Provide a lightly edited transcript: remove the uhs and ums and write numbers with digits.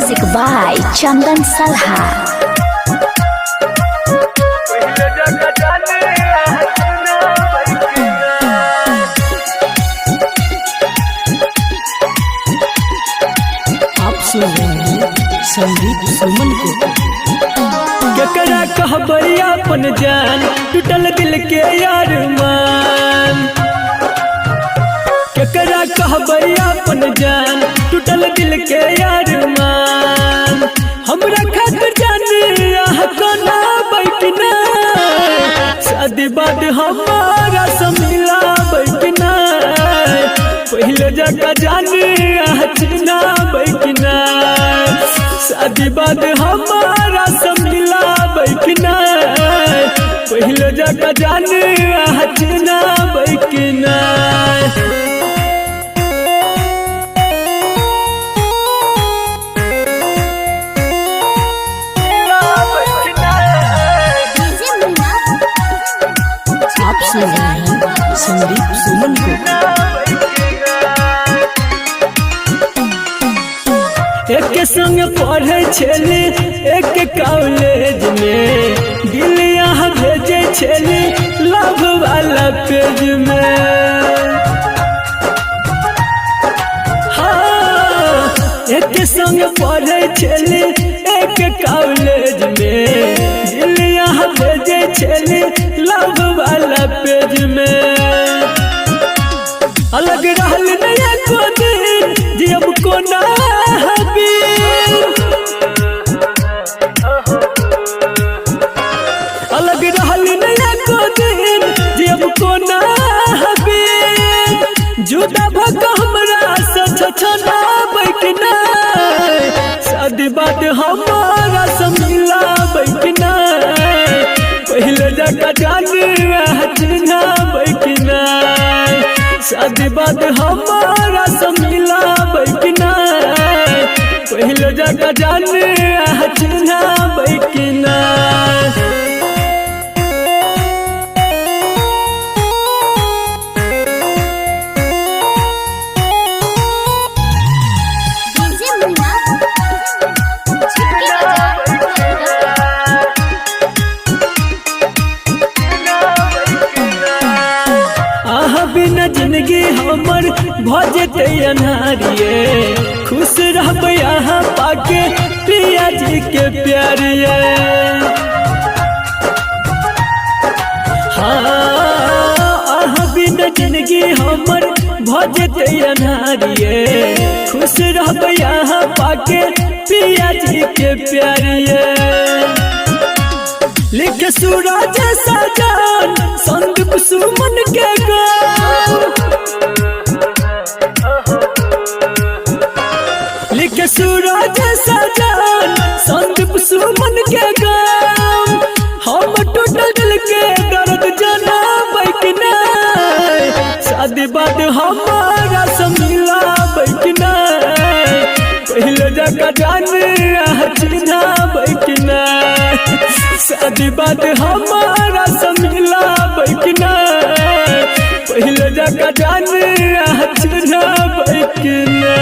Music by Chandan Salha. Sandeep Suman को केकरा कहबई अपन जान टूटल दिल के यार मान। केकरा कहबई अपन जान टूटल दिल के यार मान। हमरा खातिर जाने आह कोना बैठना शादी बाद हमारा समिला बैठना। पहले जगह जाने आह चिना बैठना शादी बाद हमारा समिला बैठना। पहले जगह जाने हचना बैठना। आप सुन रहे हैं संदीप सुमन को। एक संग पढ़े छली एक कॉलेज में दिल यहाँ भेजे छली लव वाला पेज में। हाँ एक संग पढ़े छली एक कॉलेज में दिल यहाँ भेजे छली लव वाला पेज में। अलग रहल नया को दिन जब को ना अलग रहल नया को दिन जब को ना जुदा भग हमरा सछना बैठना शादी बाद हमारा समिला बैठना। पहले जगह जाने हचना बैठना शादी बाद हमारा समिला बैठना। पहले जगह जाने हचना बैठना। बिना जिंदगी हमर भजते अनारिये खुश रहब यहाँ पाके पिया जी के प्यारिये। हाँ बिना जिंदगी हमर भजते अनारिये खुश रहब यहाँ पाके पिया जी के प्यारिये। लिख सूरज सजान संदीप सुमन के लिख सूरज सजान संदीप सुमन के गाम। हम टूटल दिल के दर्द जना बैठना शादी बाद हमारा समिला बैठना। पहले जगह जाने हचना बैठना शादी बाद हमारा समिला बैठना। पहले जगह जाने हचना बैठना।